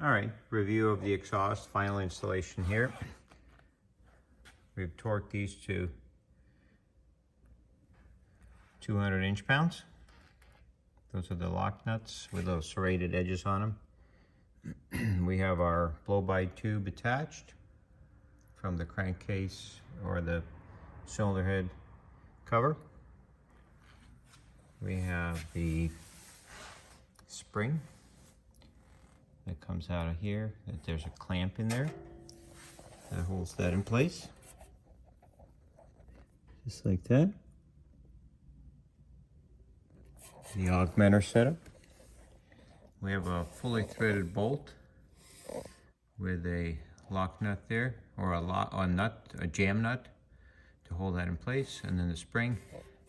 All right, review of the exhaust, final installation here. We've torqued these to 200 inch-pounds. Those are the lock nuts with those serrated edges on them. We have our blow-by tube attached from the crankcase or the cylinder head cover. We have the spring that comes out of here. There's a clamp in there that holds that in place, just like that. The augmenter setup. We have a fully threaded bolt with a lock nut there, or a jam nut to hold that in place, and then the spring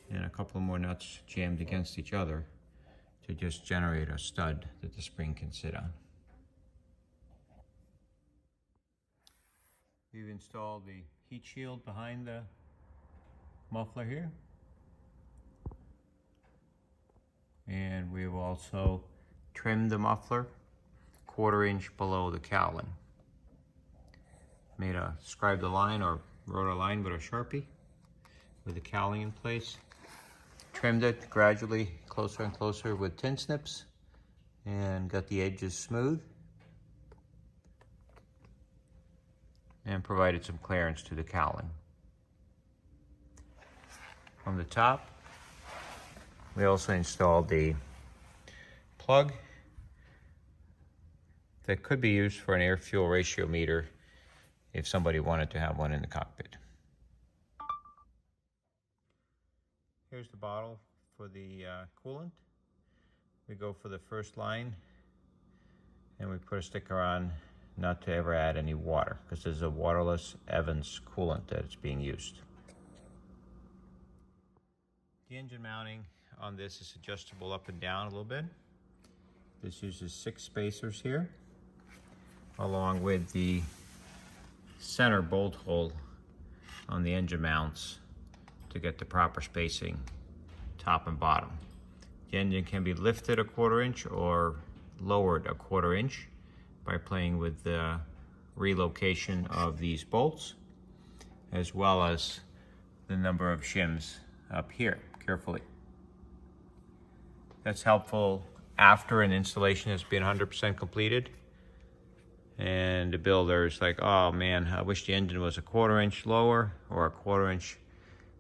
and a couple more nuts jammed against each other to just generate a stud that the spring can sit on. We've installed the heat shield behind the muffler here. And we've also trimmed the muffler 1/4 inch below the cowling. Scribed a line or wrote a line with a Sharpie with the cowling in place. Trimmed it gradually closer and closer with tin snips and got the edges smooth. And provided some clearance to the cowling. On the top, we also installed the plug that could be used for an air-fuel ratio meter if somebody wanted to have one in the cockpit. Here's the bottle for the coolant. We go for the first line and we put a sticker on not to ever add any water, because there's a waterless Evans coolant that's being used. The engine mounting on this is adjustable up and down a little bit. This uses 6 spacers here, along with the center bolt hole on the engine mounts to get the proper spacing top and bottom. The engine can be lifted 1/4 inch or lowered 1/4 inch by playing with the relocation of these bolts, as well as the number of shims up here, carefully. That's helpful after an installation has been 100% completed, and the builder's like, oh man, I wish the engine was 1/4 inch lower or 1/4 inch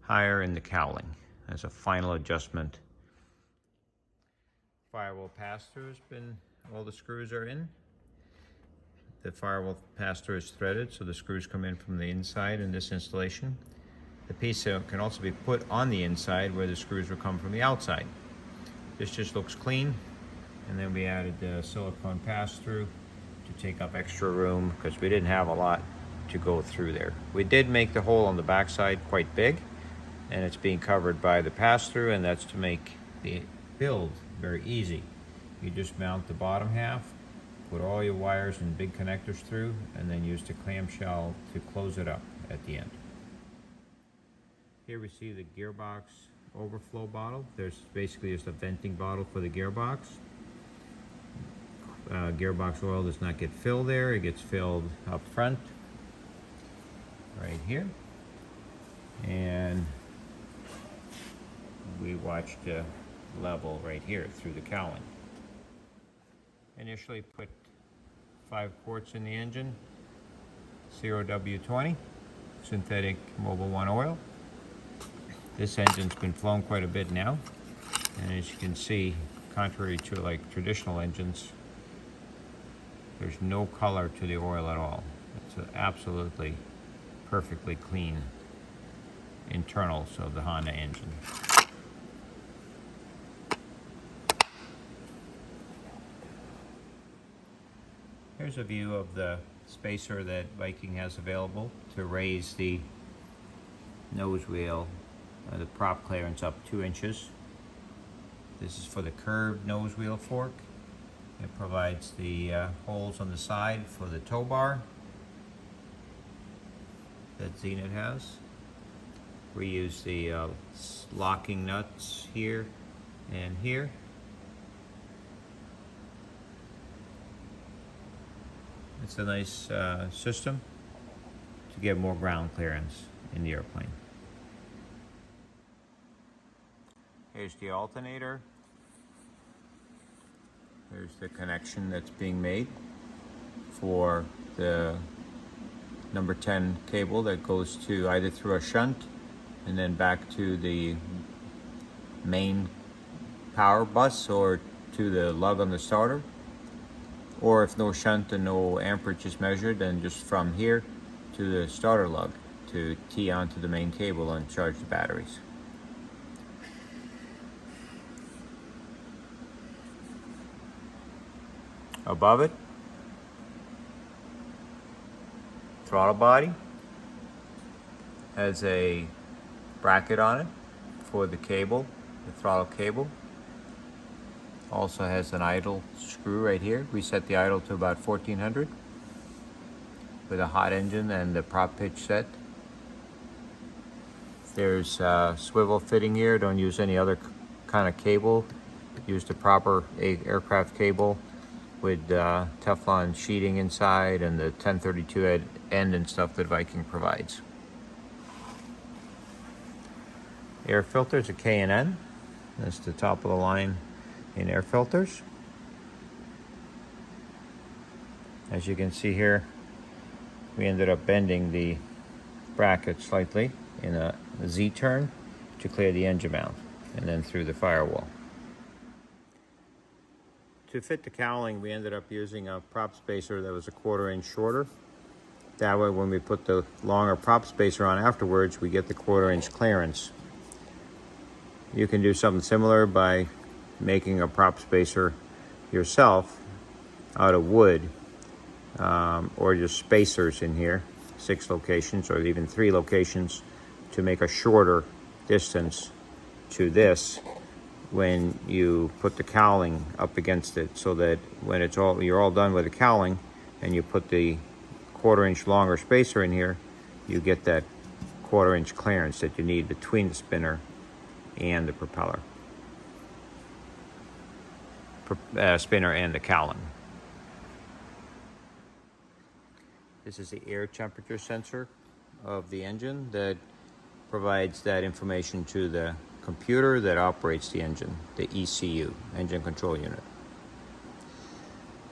higher in the cowling. As a final adjustment. Firewall pass-through has been, all the screws are in. The firewall pass-through is threaded, so the screws come in from the inside in this installation. The piece can also be put on the inside where the screws will come from the outside. This just looks clean. And then we added the silicone pass-through to take up extra room because we didn't have a lot to go through there. We did make the hole on the backside quite big, and it's being covered by the pass-through, and that's to make the build very easy. You just mount the bottom half, put all your wires and big connectors through, and then use the clamshell to close it up at the end. Here we see the Gearbox overflow bottle. There's basically just a venting bottle for the gearbox. Gearbox oil does not get filled there. It gets filled up front, right here. And we watch the level right here through the cowling. Initially put 5 quarts in the engine, 0W20, synthetic Mobil 1 oil. This engine's been flown quite a bit now, and as you can see, contrary to like traditional engines, there's no color to the oil at all. It's absolutely perfectly clean internals of the Honda engine. Here's a view of the spacer that Viking has available to raise the nose wheel, the prop clearance up 2 inches. This is for the curved nose wheel fork. It provides the holes on the side for the tow bar that Zenith has. We use the locking nuts here and here. It's a nice system to get more ground clearance in the airplane. Here's the alternator. Here's the connection that's being made for the number 10 cable that goes to either through a shunt and then back to the main power bus or to the lug on the starter, or if no shunt and no amperage is measured, then just from here to the starter lug to tee onto the main cable and charge the batteries. Above it, throttle body has a bracket on it for the cable, the throttle cable. Also has an idle screw right here. We set the idle to about 1400 with a hot engine and the prop pitch set. There's a swivel fitting here. Don't use any other kind of cable. Use the proper aircraft cable with Teflon sheeting inside and the 1032 end and stuff that Viking provides. Air filters, a K&N. That's the top of the line in air filters. As you can see here, we ended up bending the bracket slightly in a Z-turn to clear the engine mount and then through the firewall. To fit the cowling, we ended up using a prop spacer that was a 1/4 inch shorter. That way when we put the longer prop spacer on afterwards, we get the 1/4 inch clearance. You can do something similar by making a prop spacer yourself out of wood, or just spacers in here, 6 locations or even 3 locations, to make a shorter distance to this when you put the cowling up against it, so that when you're all done with the cowling and you put the 1/4 inch longer spacer in here, you get that 1/4 inch clearance that you need between the spinner and the propeller. Spinner and the cowling. This is the air temperature sensor of the engine that provides that information to the computer that operates the engine, the ECU, engine control unit.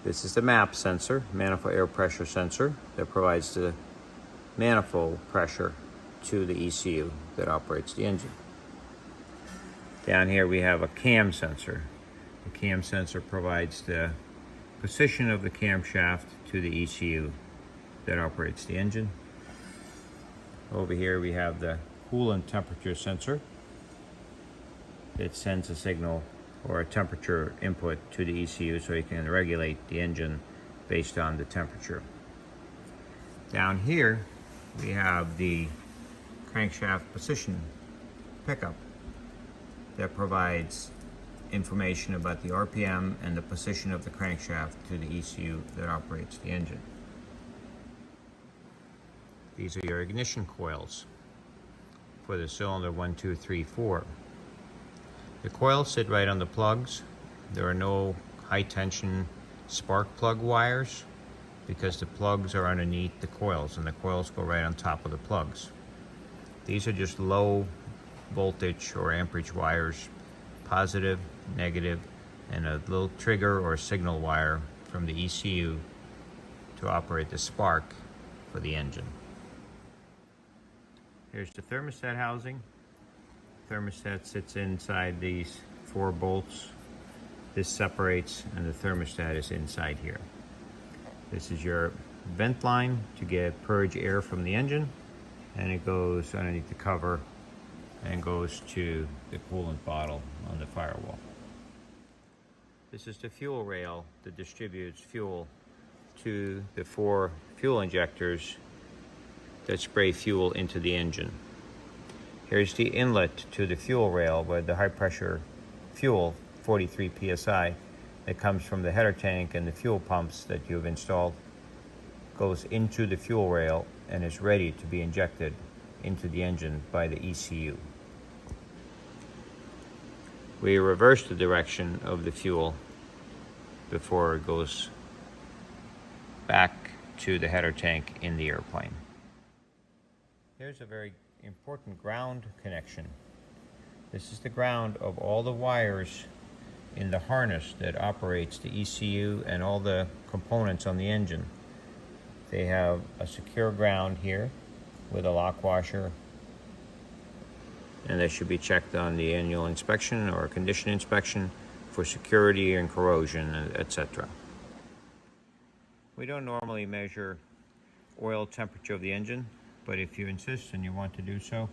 This is the MAP sensor, manifold air pressure sensor, that provides the manifold pressure to the ECU that operates the engine. Down here we have a cam sensor. The cam sensor provides the position of the camshaft to the ECU that operates the engine. Over here we have the coolant temperature sensor. It sends a signal or a temperature input to the ECU so you can regulate the engine based on the temperature. Down here we have the crankshaft position pickup that provides information about the RPM and the position of the crankshaft to the ECU that operates the engine. These are your ignition coils for the cylinder 1, 2, 3, 4. The coils sit right on the plugs. There are no high tension spark plug wires because the plugs are underneath the coils and the coils go right on top of the plugs. These are just low voltage or amperage wires, positive, negative, and a little trigger or signal wire from the ECU to operate the spark for the engine. Here's the thermostat housing. Thermostat sits inside these 4 bolts. This separates and the thermostat is inside here. This is your vent line to get purge air from the engine, and it goes underneath the cover and goes to the coolant bottle on the firewall. This is the fuel rail that distributes fuel to the 4 fuel injectors that spray fuel into the engine. Here's the inlet to the fuel rail where the high pressure fuel, 43 psi, that comes from the header tank and the fuel pumps that you've installed goes into the fuel rail and is ready to be injected into the engine by the ECU. We reverse the direction of the fuel before it goes back to the header tank in the airplane. Here's a very important ground connection. This is the ground of all the wires in the harness that operates the ECU and all the components on the engine. They have a secure ground here with a lock washer, and they should be checked on the annual inspection or condition inspection for security and corrosion, etc. We don't normally measure oil temperature of the engine, but if you insist and you want to do so,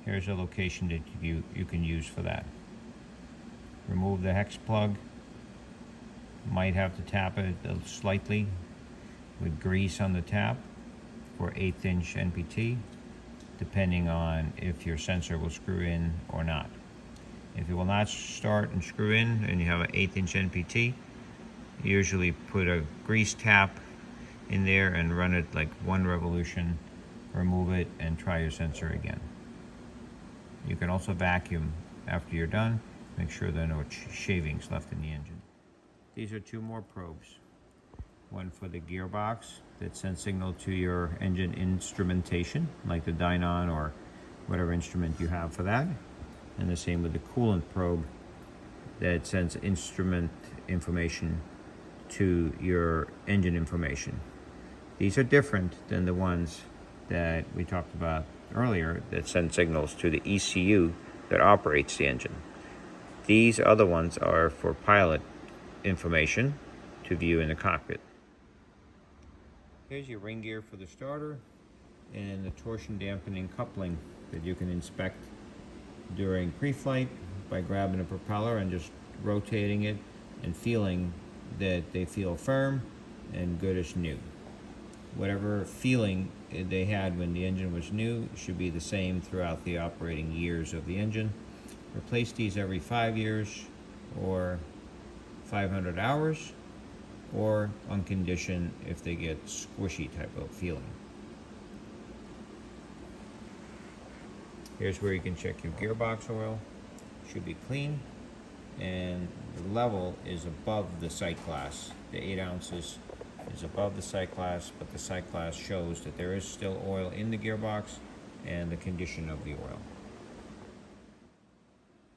here's a location that you can use for that. Remove the hex plug. Might have to tap it slightly with grease on the tap for 1/8 inch NPT, depending on if your sensor will screw in or not. If it will not start and screw in and you have an 1/8 inch NPT, usually put a grease tap in there and run it like 1 revolution, remove it, and try your sensor again. You can also vacuum after you're done. Make sure there are no shavings left in the engine. These are 2 more probes. One for the gearbox that sends signal to your engine instrumentation, like the dynon or whatever instrument you have for that. And the same with the coolant probe that sends instrument information to your engine information. These are different than the ones that we talked about earlier that send signals to the ECU that operates the engine. These other ones are for pilot information to view in the cockpit. Here's your ring gear for the starter and the torsion dampening coupling that you can inspect during pre-flight by grabbing a propeller and just rotating it and feeling that they feel firm and good as new. Whatever feeling they had when the engine was new should be the same throughout the operating years of the engine. Replace these every 5 years or 500 hours, or on condition if they get squishy type of feeling. Here's where you can check your gearbox oil. Should be clean, and the level is above the sight glass. The 8 ounces is above the sight glass, but the sight glass shows that there is still oil in the gearbox and the condition of the oil.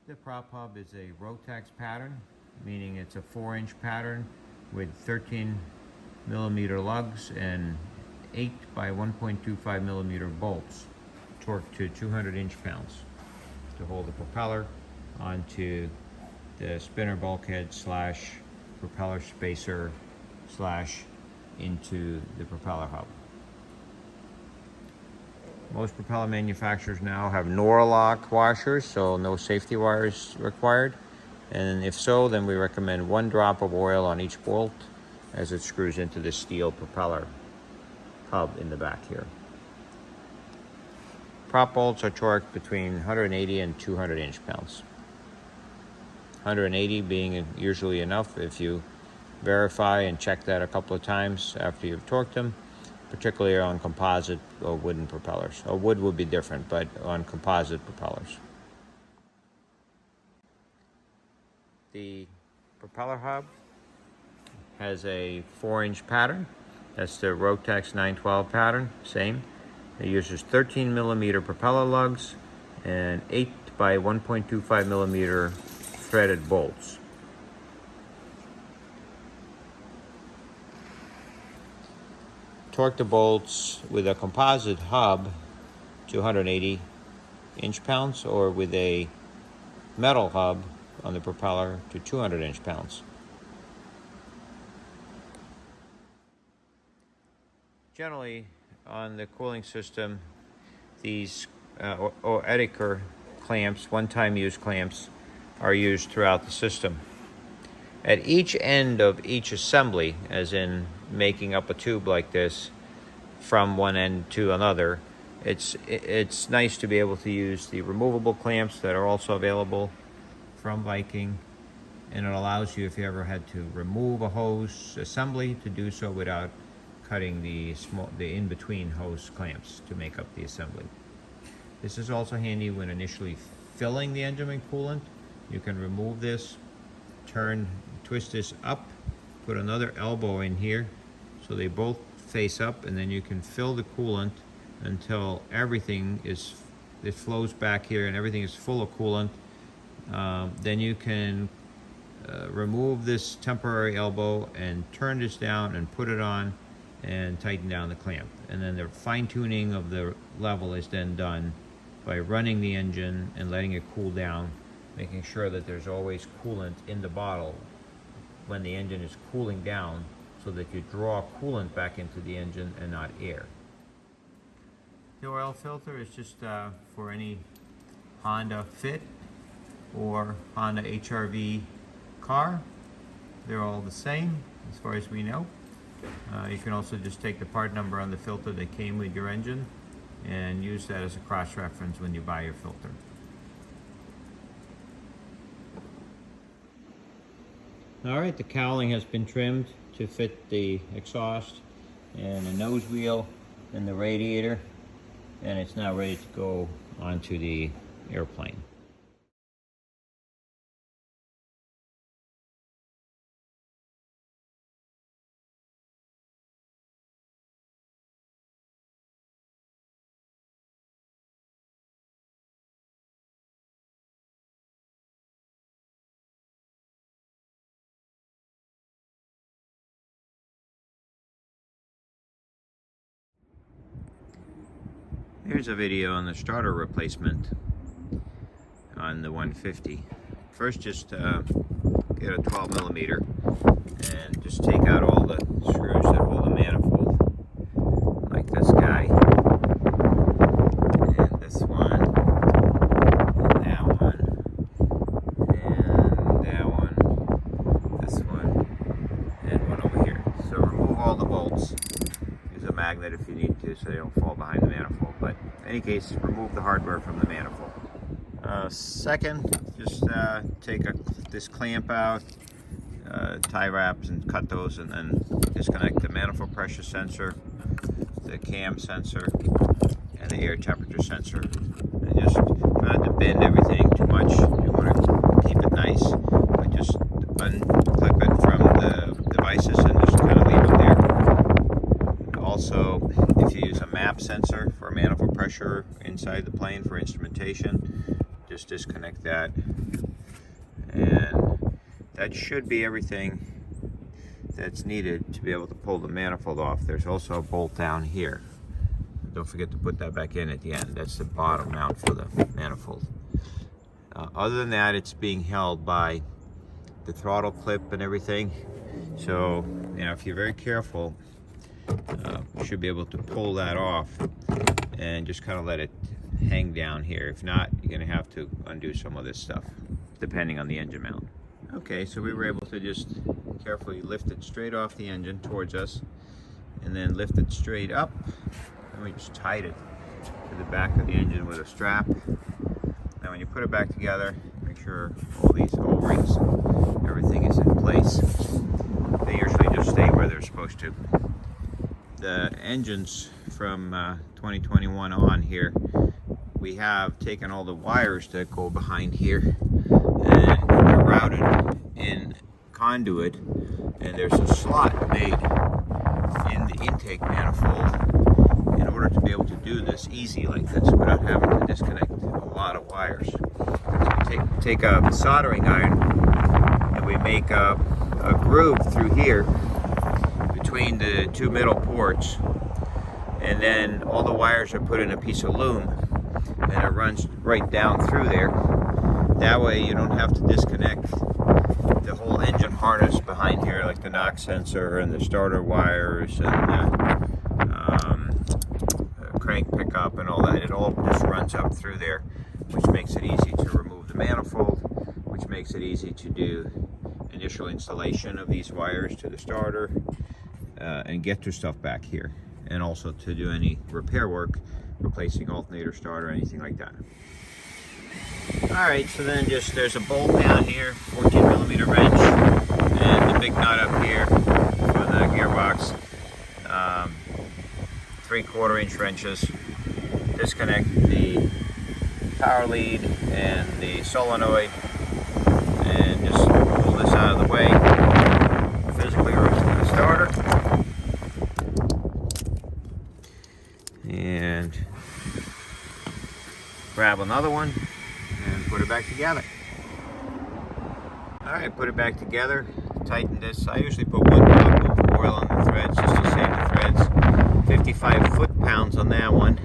The prop hub is a Rotax pattern, meaning it's a 4-inch pattern with 13 millimeter lugs and 8 by 1.25 millimeter bolts, torqued to 200 inch-pounds to hold the propeller onto the spinner bulkhead slash propeller spacer slash into the propeller hub. Most propeller manufacturers now have Norlock washers, so no safety wires required. And if so, then we recommend 1 drop of oil on each bolt as it screws into the steel propeller hub in the back here. Prop bolts are torqued between 180 and 200 inch-pounds. 180 being usually enough if you verify and check that a couple of times after you've torqued them, particularly on composite or wooden propellers. Or wood would be different, but on composite propellers. The propeller hub has a 4-inch pattern. That's the Rotax 912 pattern, same. It uses 13 millimeter propeller lugs and 8 by 1.25 millimeter threaded bolts. Torque the bolts with a composite hub to 180 inch-pounds or with a metal hub on the propeller to 200 inch-pounds. Generally, on the cooling system, these Ecu clamps, one-time use clamps, are used throughout the system. At each end of each assembly, as in making up a tube like this from one end to another, it's nice to be able to use the removable clamps that are also available from Viking, and it allows you, if you ever had to remove a hose assembly, to do so without cutting the in-between hose clamps to make up the assembly. This is also handy when initially filling the engine with coolant. You can remove this, twist this up, put another elbow in here, so they both face up, and then you can fill the coolant until everything is, it flows back here and everything is full of coolant. Then you can remove this temporary elbow and turn this down and put it on and tighten down the clamp. And then the fine-tuning of the level is then done by running the engine and letting it cool down, making sure that there's always coolant in the bottle when the engine is cooling down, so that you draw coolant back into the engine and not air. The oil filter is just for any Honda Fit or Honda HR-V car. They're all the same as far as we know. You can also just take the part number on the filter that came with your engine and use that as a cross-reference when you buy your filter. Alright, the cowling has been trimmed to fit the exhaust and the nose wheel and the radiator, and it's now ready to go onto the airplane. Here's a video on the starter replacement on the 150. First, just get a 12mm and just take out all the screws that hold the manifold, like this guy, and this one, and that one, and that one, this one, and one over here. So remove all the bolts. Use a magnet if you need to, so they don't fall behind the manifold. But in any case, remove the hardware from the manifold. Second, just take this clamp out, tie wraps, and cut those, and then disconnect the manifold pressure sensor, the cam sensor, and the air temperature sensor. And just try not to bend everything too much. You want to keep it nice, but just unclip it from the devices and just kind of leave it there. Also, if you use a map sensor for manifold pressure inside the plane for instrumentation, just disconnect that. And that should be everything that's needed to be able to pull the manifold off. There's also a bolt down here. Don't forget to put that back in at the end. That's the bottom mount for the manifold. Other than that, it's being held by the throttle clip and everything. So, you know, if you're very careful, you should be able to pull that off and just kind of let it hang down here. If not, you're going to have to undo some of this stuff, depending on the engine mount. Okay, so we were able to just carefully lift it straight off the engine towards us, and then lift it straight up, and we just tied it to the back of the engine with a strap. Now when you put it back together, make sure all these O-rings, everything is in place. They usually just stay where they're supposed to. The engines from 2021 on here, we have taken all the wires that go behind here and they're routed in conduit, and there's a slot made in the intake manifold in order to be able to do this easy like this without having to disconnect a lot of wires. So we take a soldering iron and we make a groove through here between the two middle ports, and then all the wires are put in a piece of loom and it runs right down through there. That way you don't have to disconnect the whole engine harness behind here, like the knock sensor and the starter wires and the crank pickup and all that. It all just runs up through there, which makes it easy to remove the manifold, which makes it easy to do initial installation of these wires to the starter and get your stuff back here, and also to do any repair work, replacing alternator, starter, anything like that. Alright, so then just there's a bolt down here, 14mm wrench, and the big nut up here for the gearbox, 3/4 inch wrenches. Disconnect the power lead and the solenoid and just pull this out of the way. Physically remove the starter. grab another one and put it back together. Alright, put it back together, tighten this. I usually put 1 drop of oil on the threads just to save the threads. 55 foot-pounds on that one.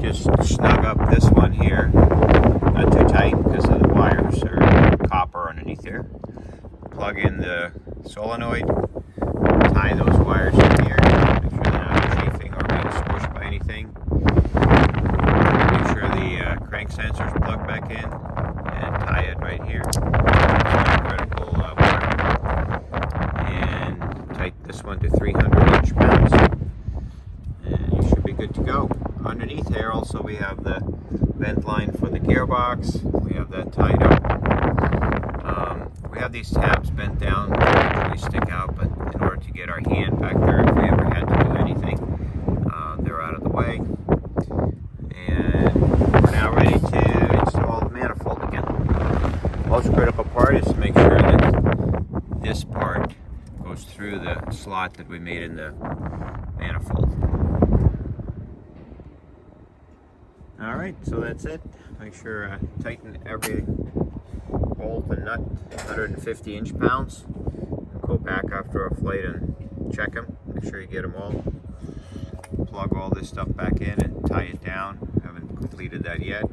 Just snug up this one here. Not too tight because of the wires are copper underneath there. Plug in the solenoid, tie those wires in here, make sure they're not chafing or being squished by anything. Make sure the crank sensor is plugged back in and tie it right here. Critical wire. And tighten this one to 300 inch-pounds. And you should be good to go. Underneath here also we have the vent line for the gearbox. We have that tied up. We have these tabs bent down, they actually stick out, but in order to get our hand back there, if we ever had to do anything, they're out of the way. And we're now ready to install the manifold again. Most critical part is to make sure that this part goes through the slot that we made in the manifold. Alright, so that's it. Make sure tighten every bolt and nut, 150 inch-pounds. Go back after a flight and check them. Make sure you get them all. Plug all this stuff back in and tie it down. Haven't completed that yet.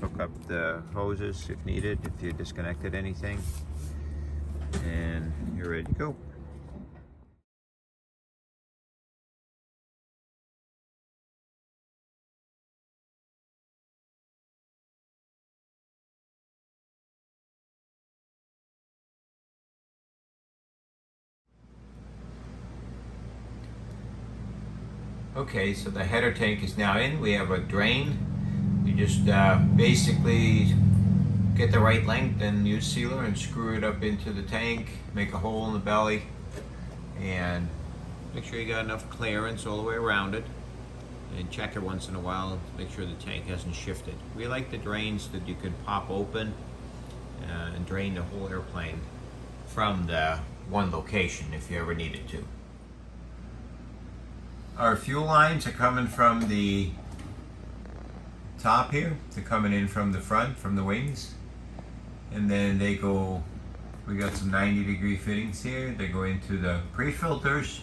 Hook up the hoses if needed, if you disconnected anything. And you're ready to go. Okay, so the header tank is now in. We have a drain. You just basically get the right length and use sealer and screw it up into the tank, make a hole in the belly, and make sure you got enough clearance all the way around it, and check it once in a while to make sure the tank hasn't shifted. We like the drains that you can pop open and drain the whole airplane from the one location if you ever needed to. Our fuel lines are coming from the top here. They're coming in from the front, from the wings. And then they go, we got some 90-degree fittings here. They go into the pre-filters.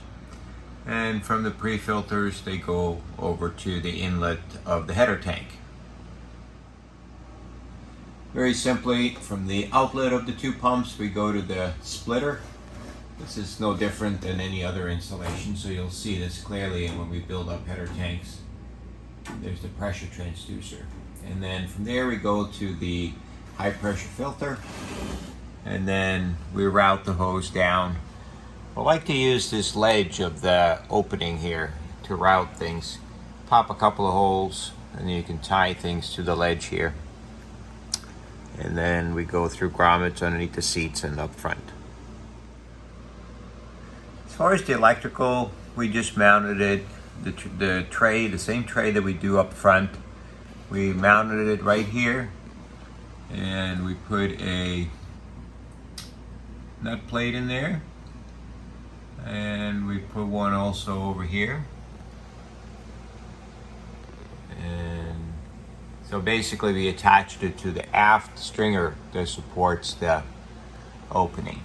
And from the pre-filters, they go over to the inlet of the header tank. Very simply, from the outlet of the two pumps, we go to the splitter. This is no different than any other installation, so you'll see this clearly when we build up header tanks. There's the pressure transducer. And then from there we go to the high pressure filter, and then we route the hose down. I like to use this ledge of the opening here to route things. Pop a couple of holes and you can tie things to the ledge here. And then we go through grommets underneath the seats and up front. As far as the electrical, we just mounted it, the tray, the same tray that we do up front. We mounted it right here, and we put a nut plate in there, and we put one also over here. And so basically we attached it to the aft stringer that supports the opening.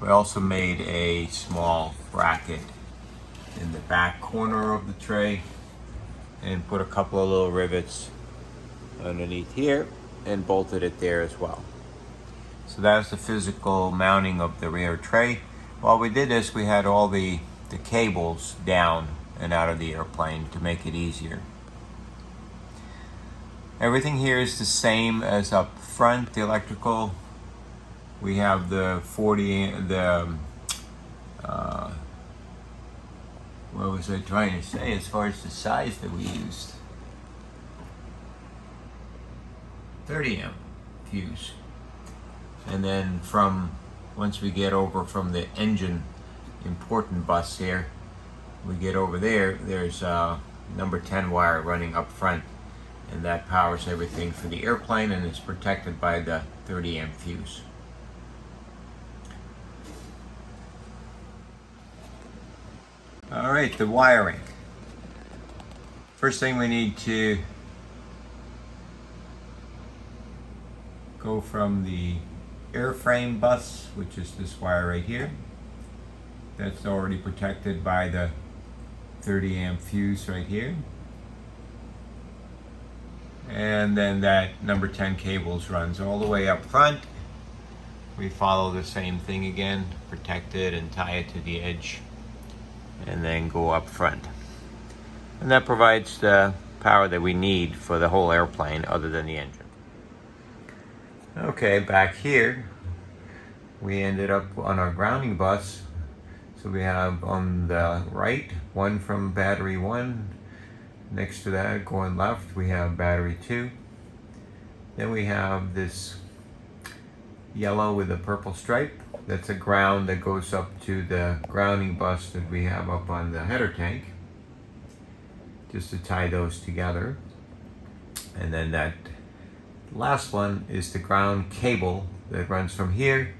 We also made a small bracket in the back corner of the tray and put a couple of little rivets underneath here and bolted it there as well. So that's the physical mounting of the rear tray. While we did this, we had all the cables down and out of the airplane to make it easier. Everything here is the same as up front, the electrical. We have the 40, what was I trying to say as far as the size that we used? 30 amp fuse. And then once we get over from the engine important bus here, we get over there, there's a number 10 wire running up front, and that powers everything for the airplane, and it's protected by the 30 amp fuse. All right, the wiring. First thing we need to go from the airframe bus, which is this wire right here. That's already protected by the 30 amp fuse right here. And then that number 10 cables runs all the way up front. We follow the same thing again, protect it and tie it to the edge, and then go up front. And that provides the power that we need for the whole airplane other than the engine. Okay, back here, we ended up on our grounding bus. So we have on the right, one from battery 1. Next to that, going left, we have battery 2. Then we have this yellow with a purple stripe. That's a ground that goes up to the grounding bus that we have up on the header tank, just to tie those together. And then that last one is the ground cable that runs from here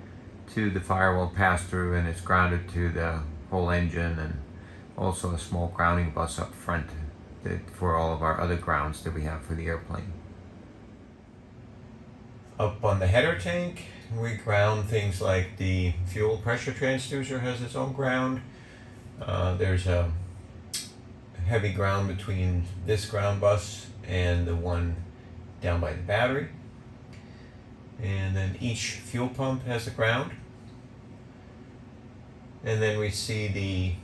to the firewall pass-through, and it's grounded to the whole engine, and also a small grounding bus up front for all of our other grounds that we have for the airplane. Up on the header tank, we ground things like the fuel pressure transducer has its own ground. There's a heavy ground between this ground bus and the one down by the battery. And then each fuel pump has a ground. And then we see the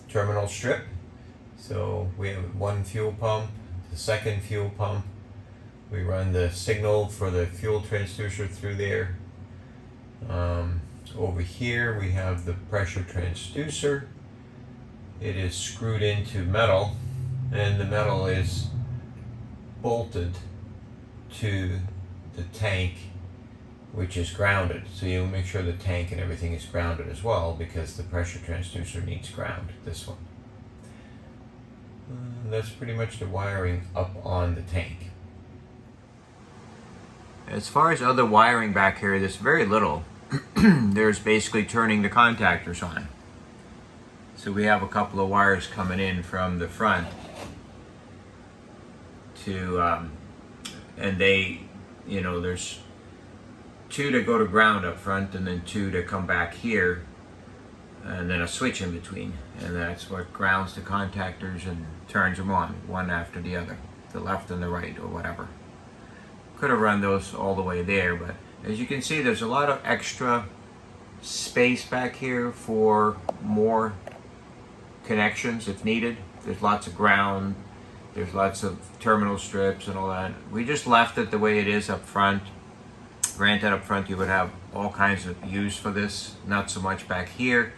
terminal strip. So we have one fuel pump, the second fuel pump. We run the signal for the fuel transducer through there. Over here we have the pressure transducer. It is screwed into metal, and the metal is bolted to the tank, which is grounded. So you'll make sure the tank and everything is grounded as well, because the pressure transducer needs ground, this one. That's pretty much the wiring up on the tank. As far as other wiring back here, there's very little. There's basically turning the contactors on. So we have a couple of wires coming in from the front to, and they, you know, there's two to go to ground up front, and then two to come back here, and then a switch in between, and that's what grounds the contactors and turns them on, one after the other, the left and the right, or whatever. Could have run those all the way there, but as you can see, there's a lot of extra space back here for more connections if needed. There's lots of ground, there's lots of terminal strips and all that. We just left it the way it is up front. Granted, up front you would have all kinds of use for this, not so much back here,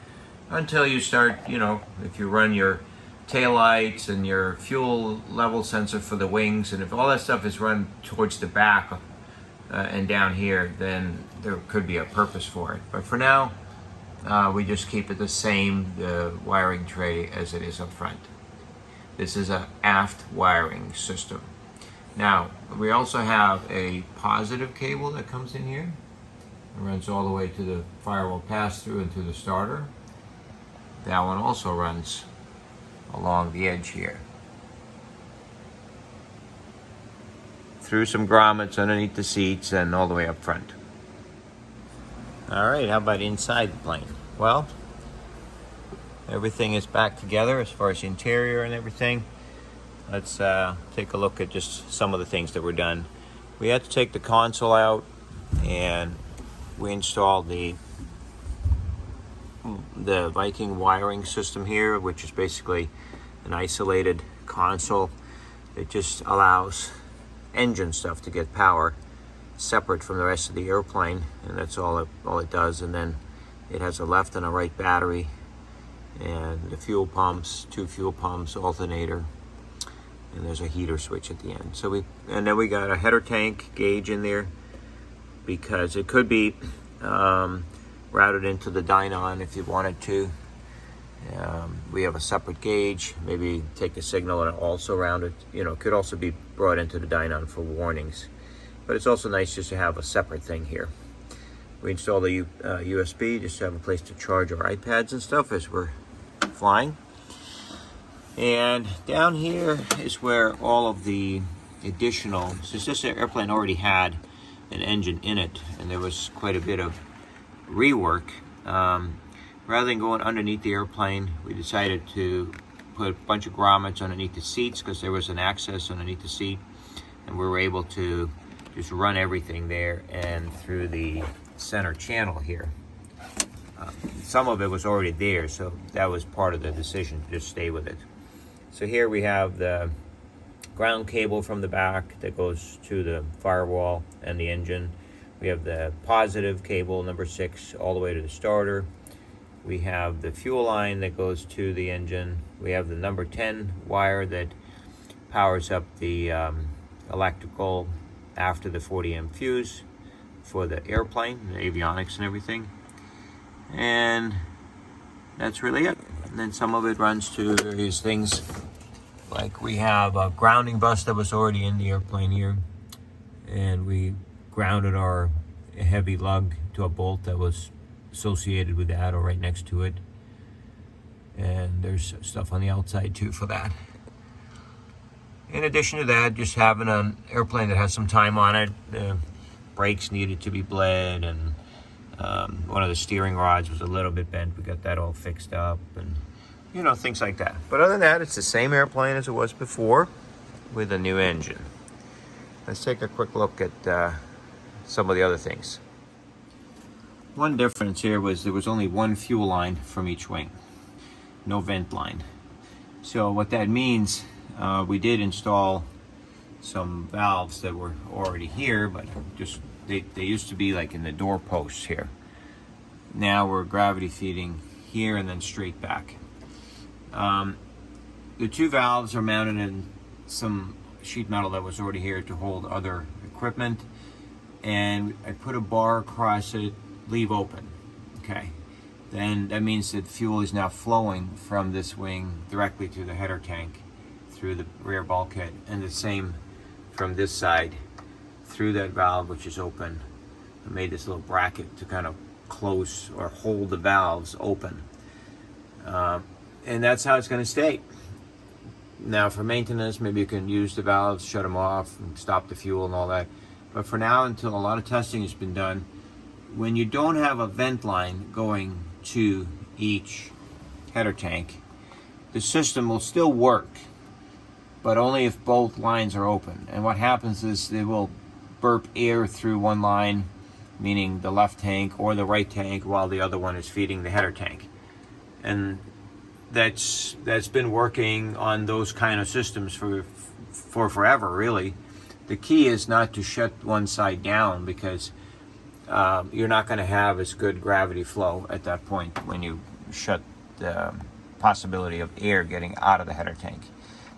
until you start, you know, if you run your taillights and your fuel level sensor for the wings, and if all that stuff is run towards the back and down here, then there could be a purpose for it. But for now, we just keep it the same, the wiring tray, as it is up front. This is an aft wiring system. Now, we also have a positive cable that comes in here. It runs all the way to the firewall pass-through and to the starter. That one also runs along the edge here, through some grommets underneath the seats and all the way up front. All right, how about inside the plane? Well, everything is back together as far as the interior and everything. Let's take a look at just some of the things that were done. We had to take the console out, and we installed the Viking wiring system here, which is basically an isolated console. It just allows engine stuff to get power separate from the rest of the airplane, and that's all it does. And then it has a left and a right battery, and the fuel pumps, 2 fuel pumps, alternator, and there's a heater switch at the end. And then we got a header tank gauge in there, because it could be routed into the dynon if you wanted to. We have a separate gauge, maybe take the signal and also round it. You know, it could also be brought into the dynon for warnings. But it's also nice just to have a separate thing here. We installed a USB just to have a place to charge our iPads and stuff as we're flying. And down here is where all of the additional, since this airplane already had an engine in it, and there was quite a bit of rework, rather than going underneath the airplane, we decided to put a bunch of grommets underneath the seats because there was an access underneath the seat, and we were able to just run everything there and through the center channel here. Some of it was already there, so that was part of the decision to just stay with it. So here we have the ground cable from the back that goes to the firewall and the engine. We have the positive cable, number 6, all the way to the starter. We have the fuel line that goes to the engine. We have the number 10 wire that powers up the electrical after the 40 amp fuse for the airplane, the avionics and everything. And that's really it. And then some of it runs to various things, like we have a grounding bus that was already in the airplane here, and we grounded our heavy lug to a bolt that was associated with that or right next to it. And there's stuff on the outside too for that. In addition to that, just having an airplane that has some time on it, the brakes needed to be bled, and one of the steering rods was a little bit bent. We got that all fixed up, and you know, things like that. But other than that, it's the same airplane as it was before with a new engine. Let's take a quick look at some of the other things. One difference here was there was only one fuel line from each wing, no vent line. So what that means, we did install some valves that were already here, but just they used to be like in the door posts here. Now we're gravity feeding here and then straight back. The 2 valves are mounted in some sheet metal that was already here to hold other equipment, and I put a bar across it, leave open. Okay, then that means that fuel is now flowing from this wing directly to the header tank through the rear bulkhead, and the same from this side through that valve, which is open. I made this little bracket to kind of close or hold the valves open, and that's how it's going to stay. Now for maintenance, maybe you can use the valves, shut them off, and stop the fuel and all that. But for now, until a lot of testing has been done, when you don't have a vent line going to each header tank, the system will still work, but only if both lines are open. And what happens is they will burp air through one line, meaning the left tank or the right tank, while the other one is feeding the header tank. And that's been working on those kind of systems for forever, really. The key is not to shut one side down, because you're not going to have as good gravity flow at that point when you shut the possibility of air getting out of the header tank.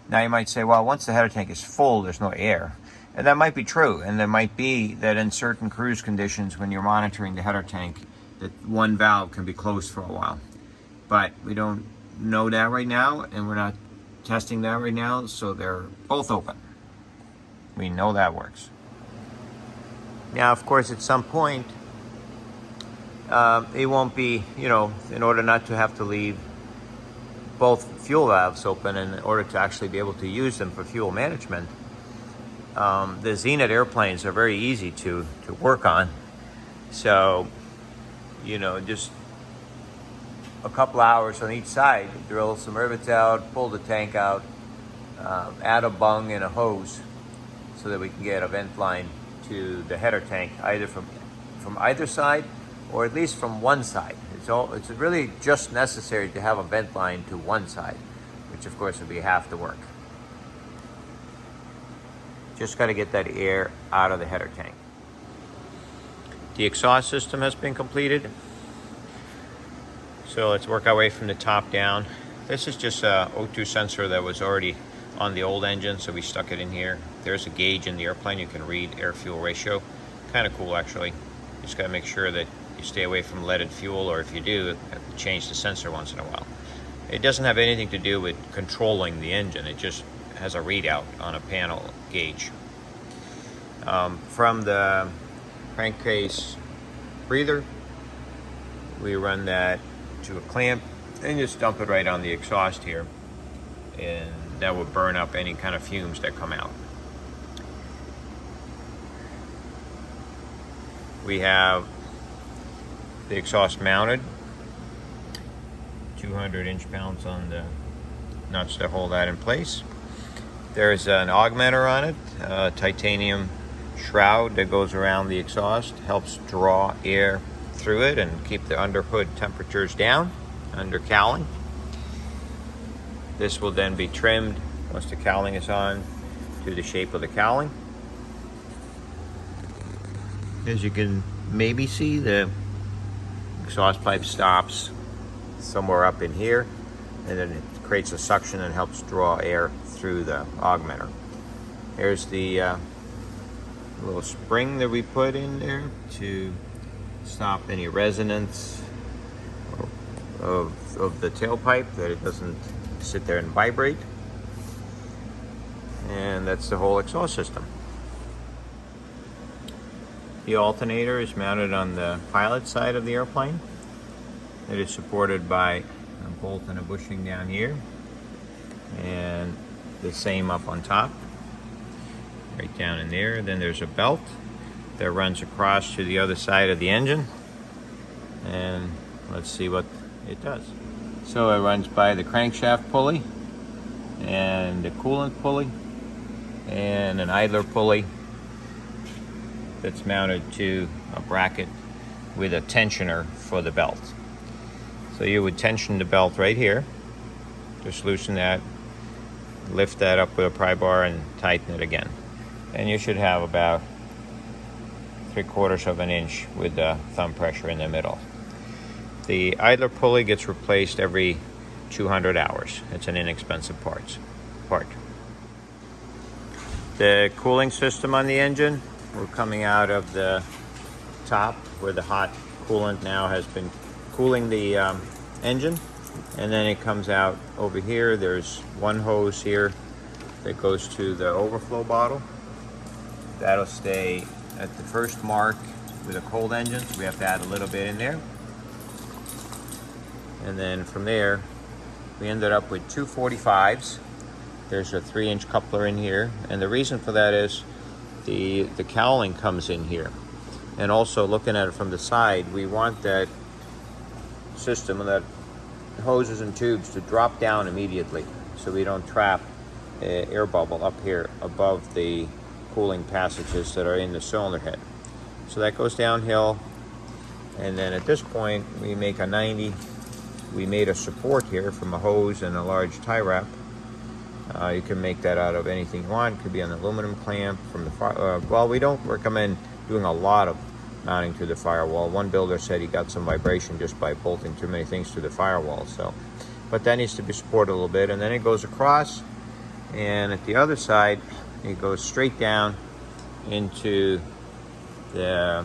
Now you might say, well, once the header tank is full, there's no air. And that might be true, and there might be that in certain cruise conditions when you're monitoring the header tank, that one valve can be closed for a while. But we don't know that right now, and we're not testing that right now, so they're both open. We know that works. Now, of course, at some point, it won't be, in order not to have to leave both fuel valves open, and in order to actually be able to use them for fuel management, the Zenith airplanes are very easy to work on. So, just a couple hours on each side, drill some rivets out, pull the tank out, add a bung and a hose so that we can get a vent line to the header tank, either from either side, or at least from one side. It's really just necessary to have a vent line to one side, which of course would be half the work. Just got to get that air out of the header tank. The exhaust system has been completed. So let's work our way from the top down. This is just a O2 sensor that was already on the old engine, so we stuck it in here. There's a gauge in the airplane. You can read air-fuel ratio. Kind of cool, actually. Just got to make sure that you stay away from leaded fuel, or if you do, you have to change the sensor once in a while. It doesn't have anything to do with controlling the engine. It just has a readout on a panel gauge. From the crankcase breather, we run that to a clamp and just dump it right on the exhaust here, and that will burn up any kind of fumes that come out. We have the exhaust mounted, 200 inch-pounds on the nuts to hold that in place. There's an augmenter on it, a titanium shroud that goes around the exhaust, helps draw air through it and keep the underhood temperatures down under cowling. This will then be trimmed once the cowling is on to the shape of the cowling. As you can maybe see, the exhaust pipe stops somewhere up in here, and then it creates a suction and helps draw air through the augmenter. There's the little spring that we put in there to stop any resonance of the tailpipe, that it doesn't sit there and vibrate. And that's the whole exhaust system. The alternator is mounted on the pilot side of the airplane. It is supported by a bolt and a bushing down here, and the same up on top, right down in there. Then there's a belt that runs across to the other side of the engine, and let's see what it does. So it runs by the crankshaft pulley and the coolant pulley and an idler pulley that's mounted to a bracket with a tensioner for the belt. So you would tension the belt right here, just loosen that, lift that up with a pry bar and tighten it again. And you should have about 3/4 of an inch with the thumb pressure in the middle. The idler pulley gets replaced every 200 hours. It's an inexpensive part. The cooling system on the engine, we're coming out of the top where the hot coolant now has been cooling the engine, and then it comes out over here. There's one hose here that goes to the overflow bottle. That'll stay at the first mark with a cold engine, so we have to add a little bit in there. And then from there, we ended up with two 45s. There's a 3-inch coupler in here, and the reason for that is the cowling comes in here. And also, looking at it from the side, we want that system, that hoses and tubes, to drop down immediately so we don't trap an air bubble up here above the cooling passages that are in the cylinder head. So that goes downhill, and then at this point we make a 90. We made a support here from a hose and a large tie wrap. You can make that out of anything you want. It could be an aluminum clamp from the well, we don't recommend doing a lot of mounting to the firewall. One builder said he got some vibration just by bolting too many things to the firewall. So, but that needs to be supported a little bit, and then it goes across, and at the other side it goes straight down into the.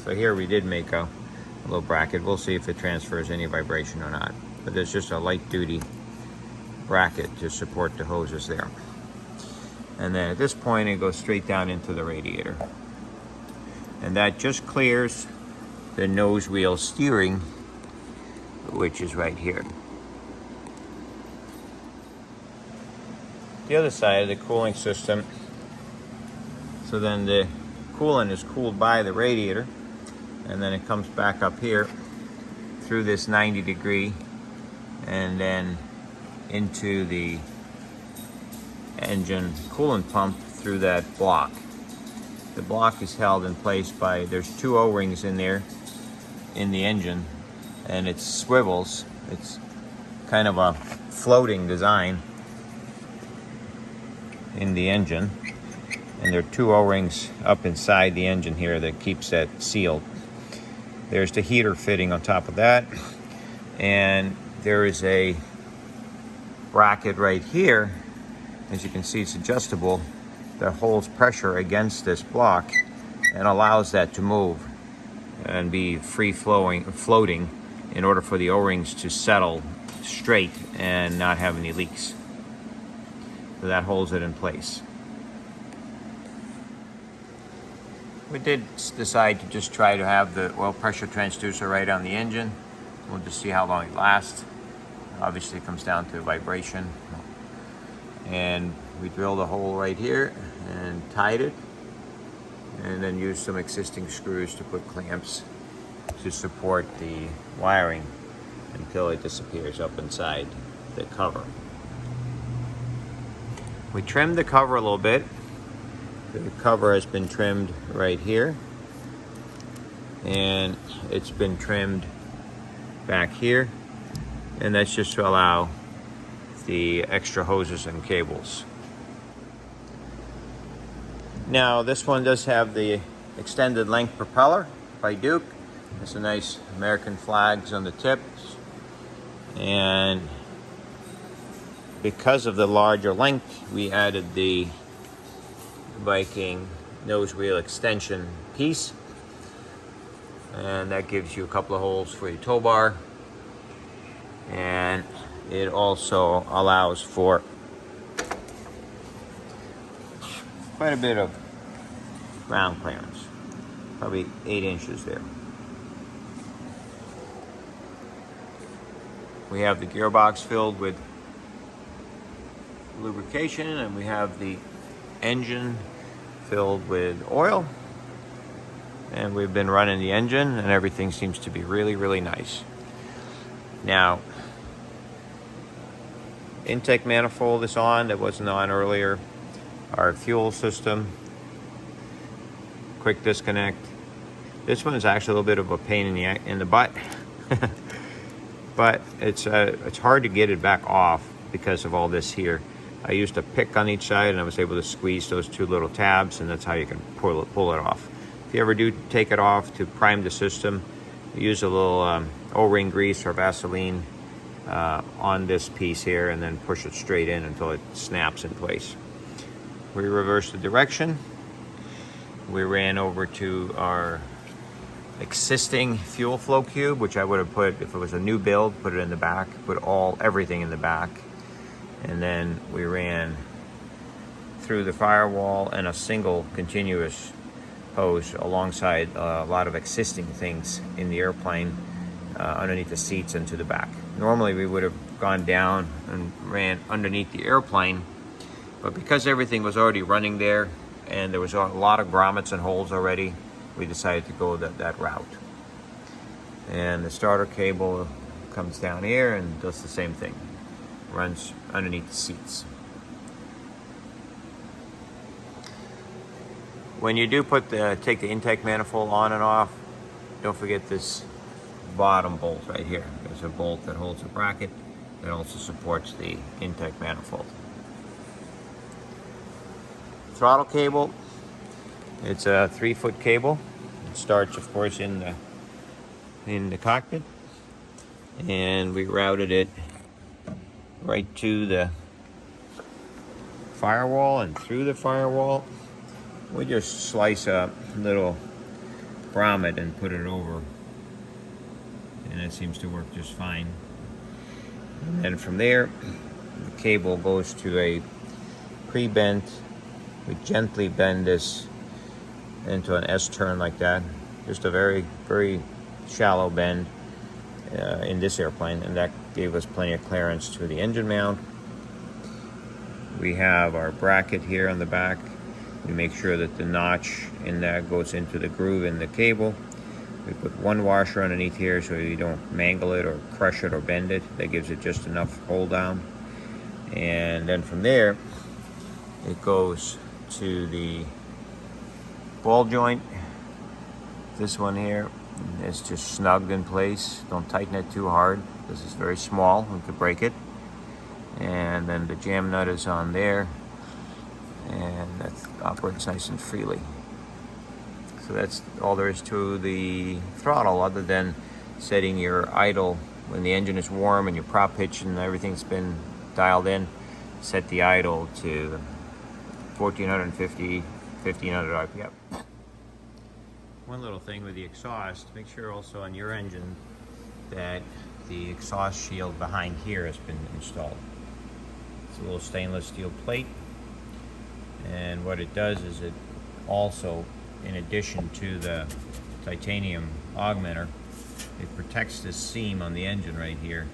So here we did make a little bracket. We'll see if it transfers any vibration or not. But there's just a light duty bracket to support the hoses there. And then at this point it goes straight down into the radiator. And that just clears the nose wheel steering, which is right here. The other side of the cooling system, so then the coolant is cooled by the radiator, and then it comes back up here through this 90-degree and then into the engine coolant pump through that block. The block is held in place by, there's two O-rings in there in the engine, and it swivels. It's kind of a floating design in the engine, and there are two O-rings up inside the engine here that keeps that sealed. There's the heater fitting on top of that, and there is a bracket right here. As you can see, it's adjustable, that holds pressure against this block and allows that to move and be floating in order for the O-rings to settle straight and not have any leaks. So that holds it in place. We did decide to just try to have the oil pressure transducer right on the engine. We'll just see how long it lasts. obviously it comes down to vibration. And we drilled a hole right here and tied it, and then used some existing screws to put clamps to support the wiring until it disappears up inside the cover. We trimmed the cover a little bit. The cover has been trimmed right here, and it's been trimmed back here, and that's just to allow the extra hoses and cables. Now this one does have the extended length propeller by Duke. There's a nice American flags on the tips, and because of the larger length, we added the Viking nose wheel extension piece, and that gives you a couple of holes for your tow bar, and it also allows for quite a bit of ground clearance, probably 8 inches there. We have the gearbox filled with lubrication, and we have the engine filled with oil, and we've been running the engine, and everything seems to be really, really nice. Now, intake manifold is on, that wasn't on earlier. Our fuel system, quick disconnect. This one is actually a little bit of a pain in the butt, but it's hard to get it back off because of all this here. I used a pick on each side, and I was able to squeeze those 2 little tabs, and that's how you can pull it off. If you ever do take it off to prime the system, use a little O-ring grease or Vaseline on this piece here, and then push it straight in until it snaps in place. We reversed the direction. We ran over to our existing fuel flow cube, which I would have put, if it was a new build, put it in the back, put everything in the back. And then we ran through the firewall and a single continuous hose alongside a lot of existing things in the airplane underneath the seats and to the back. Normally we would have gone down and ran underneath the airplane, but because everything was already running there and there was a lot of grommets and holes already, we decided to go that route. And the starter cable comes down here and does the same thing. Runs underneath the seats. When you do take the intake manifold on and off, don't forget this bottom bolt right here. There's a bolt that holds a bracket that also supports the intake manifold. Throttle cable, it's a 3-foot cable. It starts, of course, in the cockpit, and we routed it right to the firewall and through the firewall. We just slice a little grommet and put it over, and it seems to work just fine. And then from there, the cable goes to a pre-bent. We gently bend this into an S-turn like that. Just a very, very shallow bend in this airplane, and that gave us plenty of clearance to the engine mount. We have our bracket here on the back. We make sure that the notch in that goes into the groove in the cable. We put 1 washer underneath here so you don't mangle it or crush it or bend it. That gives it just enough hold down. And then from there, it goes to the ball joint. This one here is just snugged in place. Don't tighten it too hard. This is very small, we could break it. And then the jam nut is on there, and that operates nice and freely. So that's all there is to the throttle, other than setting your idle when the engine is warm and your prop pitch and everything's been dialed in. Set the idle to 1450, 1500 RPM. One little thing with the exhaust, make sure also on your engine that the exhaust shield behind here has been installed. It's a little stainless steel plate, and what it does is it also, in addition to the titanium augmenter, it protects this seam on the engine right here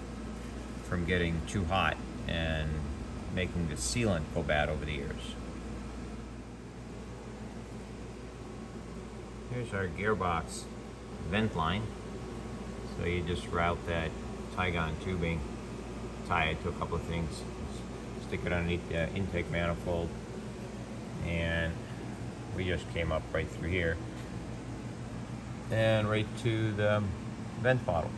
from getting too hot and making the sealant go bad over the years. Here's our gearbox vent line. So you just route that Tygon tubing, tie it to a couple of things, stick it underneath the intake manifold, and we just came up right through here and right to the vent bottle.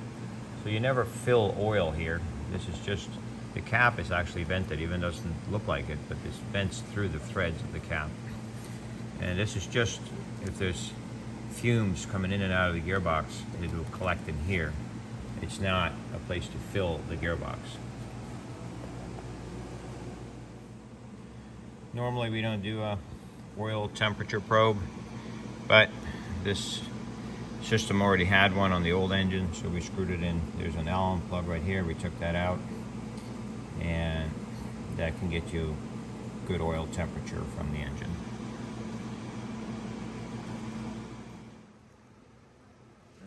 So you never fill oil here. This is just, the cap is actually vented, even though it doesn't look like it, but this vents through the threads of the cap. And this is just, if there's fumes coming in and out of the gearbox, it will collect in here. It's not a place to fill the gearbox. Normally we don't do a oil temperature probe, but this system already had one on the old engine, so we screwed it in. There's an Allen plug right here. We took that out, and that can get you good oil temperature from the engine.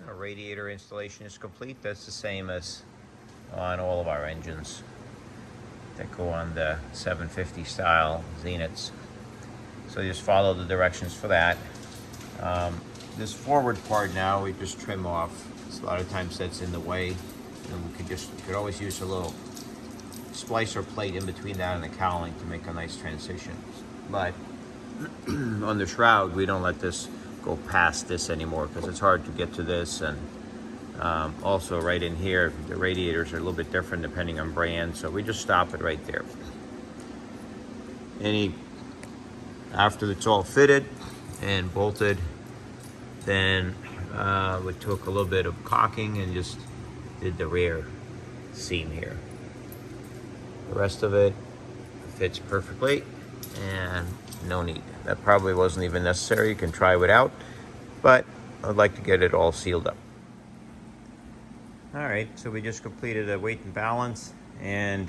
Our radiator installation is complete. That's the same as on all of our engines that go on the 750 style Zeniths. So you just follow the directions for that. This forward part now we just trim off. A lot of times that's in the way, and we could always use a little splicer plate in between that and the cowling to make a nice transition. But on the shroud, we don't let this go past this anymore because it's hard to get to this, and also right in here the radiators are a little bit different depending on brand, so we just stop it right there. After it's all fitted and bolted, then we took a little bit of caulking and just did the rear seam here. The rest of it fits perfectly and no need. That probably wasn't even necessary. You can try without, but I'd like to get it all sealed up. All right, so we just completed a weight and balance, and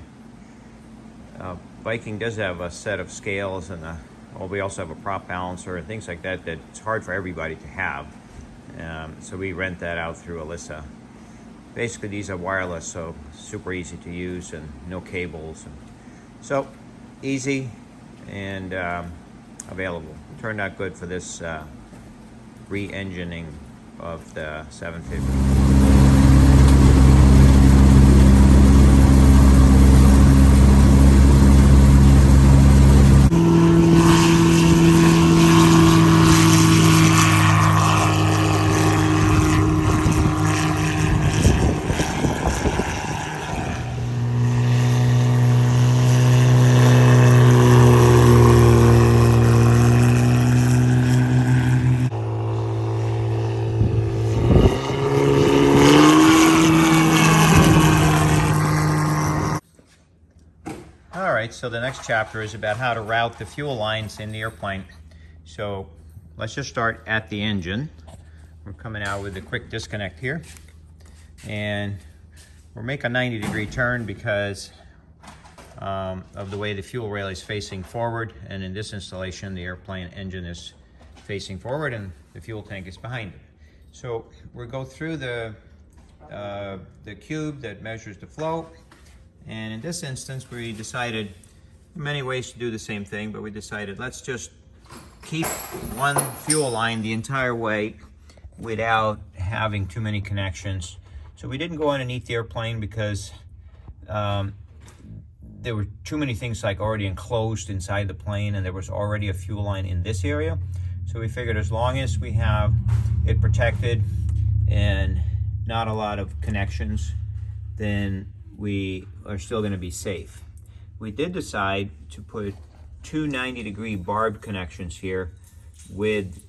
Viking does have a set of scales, and we also have a prop balancer and things like that it's hard for everybody to have. So we rent that out through Alyssa. Basically these are wireless, so super easy to use and no cables. So easy and available. Turned out good for this re-engineing of the 750. So the next chapter is about how to route the fuel lines in the airplane. So let's just start at the engine. We're coming out with a quick disconnect here, and we'll make a 90-degree turn because of the way the fuel rail is facing forward, and in this installation the airplane engine is facing forward and the fuel tank is behind it. So we'll go through the cube that measures the flow, and in this instance we decided many ways to do the same thing, but we decided let's just keep one fuel line the entire way without having too many connections. So we didn't go underneath the airplane because there were too many things like already enclosed inside the plane, and there was already a fuel line in this area. So we figured as long as we have it protected and not a lot of connections, then we are still going to be safe. We did decide to put two 90-degree barbed connections here with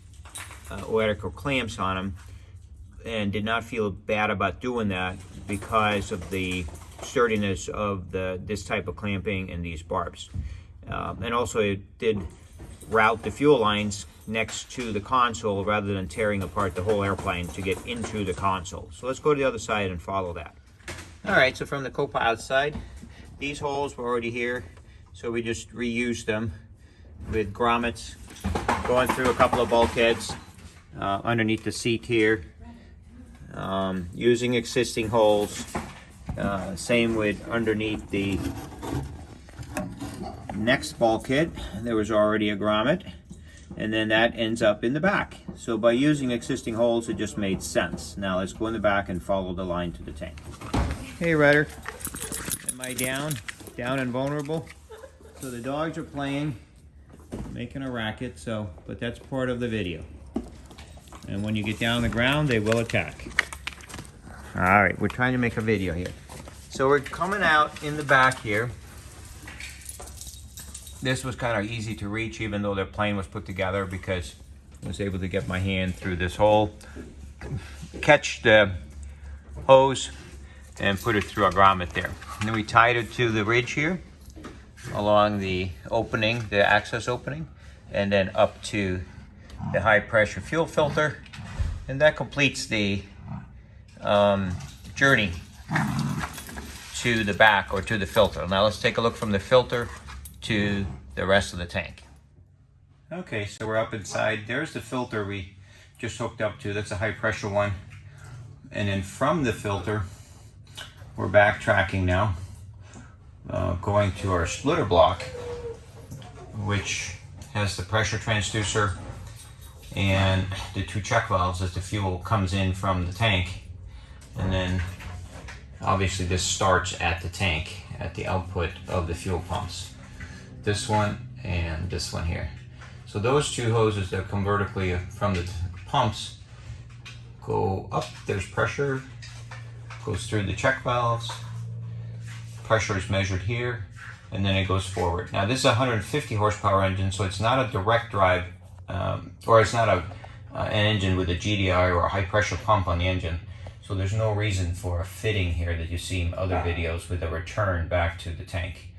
electrical clamps on them, and did not feel bad about doing that because of the sturdiness of this type of clamping and these barbs. And also it did route the fuel lines next to the console rather than tearing apart the whole airplane to get into the console. So let's go to the other side and follow that. All right, so from the co-pilot side, these holes were already here, so we just reused them with grommets, going through a couple of bulkheads underneath the seat here, using existing holes, Same with underneath the next bulkhead. There was already a grommet, and then that ends up in the back. So by using existing holes, it just made sense. Now let's go in the back and follow the line to the tank. Hey Ryder, am I down? Down and vulnerable? So the dogs are playing, making a racket, but that's part of the video. And when you get down on the ground, they will attack. All right, we're trying to make a video here. So we're coming out in the back here. This was kind of easy to reach, even though the plane was put together, because I was able to get my hand through this hole, catch the hose, and put it through a grommet there. And then we tied it to the ridge here, along the opening, the access opening, and then up to the high pressure fuel filter. And that completes the journey to the back, or to the filter. Now let's take a look from the filter to the rest of the tank. Okay, so we're up inside. There's the filter we just hooked up to. That's a high pressure one. And then from the filter, we're backtracking now, going to our splitter block, which has the pressure transducer and the two check valves as the fuel comes in from the tank. And then obviously this starts at the tank, at the output of the fuel pumps. This one and this one here. So those two hoses that come vertically from the pumps go up. There's pressure, goes through the check valves. Pressure is measured here, and then it goes forward. Now this is a 150 horsepower engine, so it's not a direct drive, or it's not an engine with a GDI or a high pressure pump on the engine. So there's no reason for a fitting here that you see in other videos with a return back to the tank.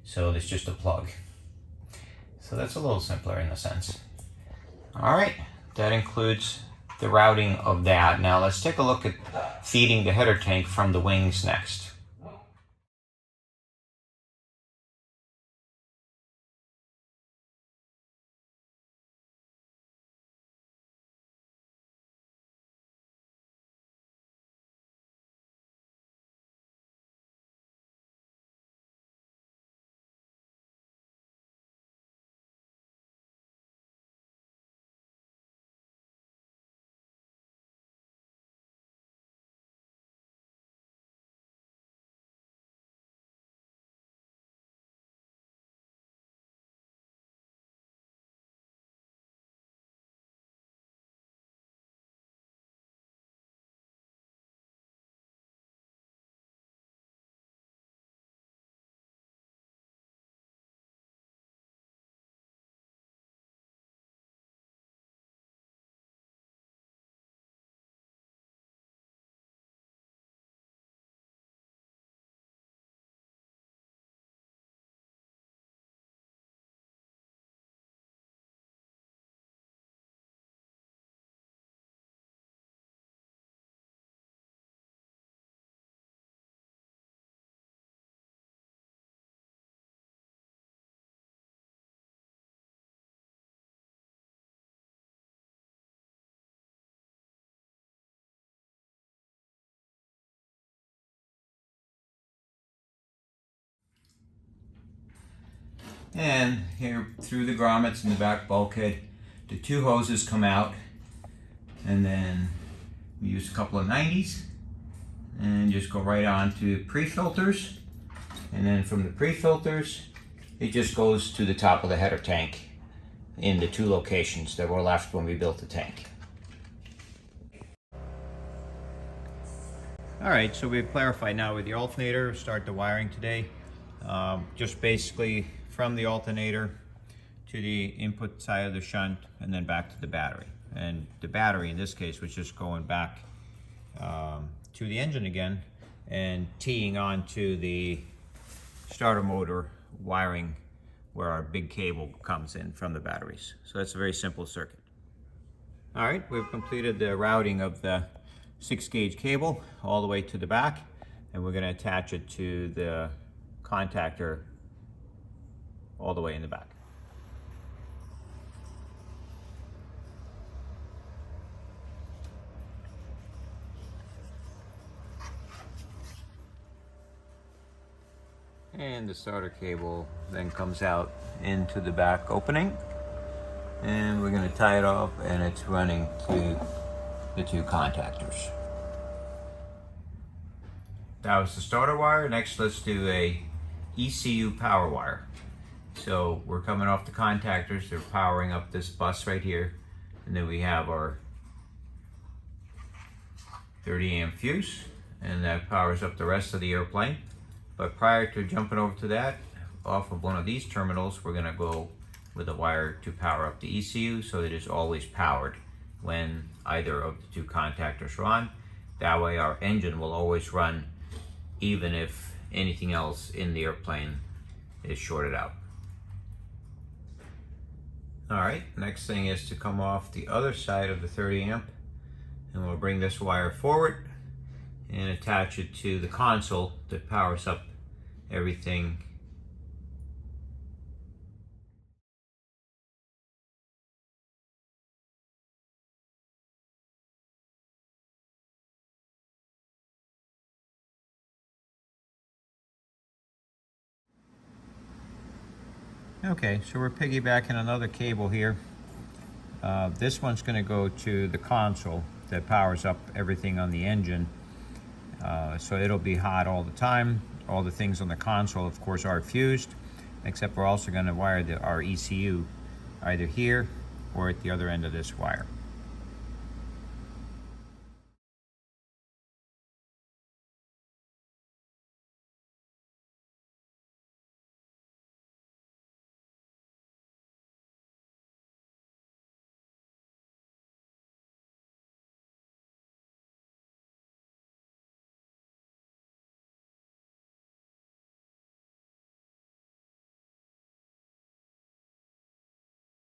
So it's just a plug. So that's a little simpler in a sense. All right, that includes the routing of that. Now let's take a look at feeding the header tank from the wings next. And here through the grommets in the back bulkhead, the two hoses come out, and then we use a couple of 90s and just go right on to pre-filters. And then from the pre-filters, it just goes to the top of the header tank in the two locations that were left when we built the tank. All right, so we've clarified now with the alternator. Start the wiring today. Just basically from the alternator to the input side of the shunt, and then back to the battery. And the battery in this case was just going back to the engine again and teeing onto the starter motor wiring where our big cable comes in from the batteries. So that's a very simple circuit. All right, we've completed the routing of the 6-gauge cable all the way to the back, and we're going to attach it to the contactor all the way in the back. And the starter cable then comes out into the back opening. And we're going to tie it off, and it's running to the two contactors. That was the starter wire. Next, let's do a ECU power wire. So we're coming off the contactors. They're powering up this bus right here. And then we have our 30 amp fuse, and that powers up the rest of the airplane. But prior to jumping over to that, off of one of these terminals, we're gonna go with a wire to power up the ECU so it is always powered when either of the two contactors are on. That way our engine will always run even if anything else in the airplane is shorted out. All right, next thing is to come off the other side of the 30 amp, and we'll bring this wire forward and attach it to the console that powers up everything. Okay, so we're piggybacking another cable here. This one's going to go to the console that powers up everything on the engine. So it'll be hot all the time. All the things on the console, of course, are fused, except we're also going to wire our ECU either here or at the other end of this wire.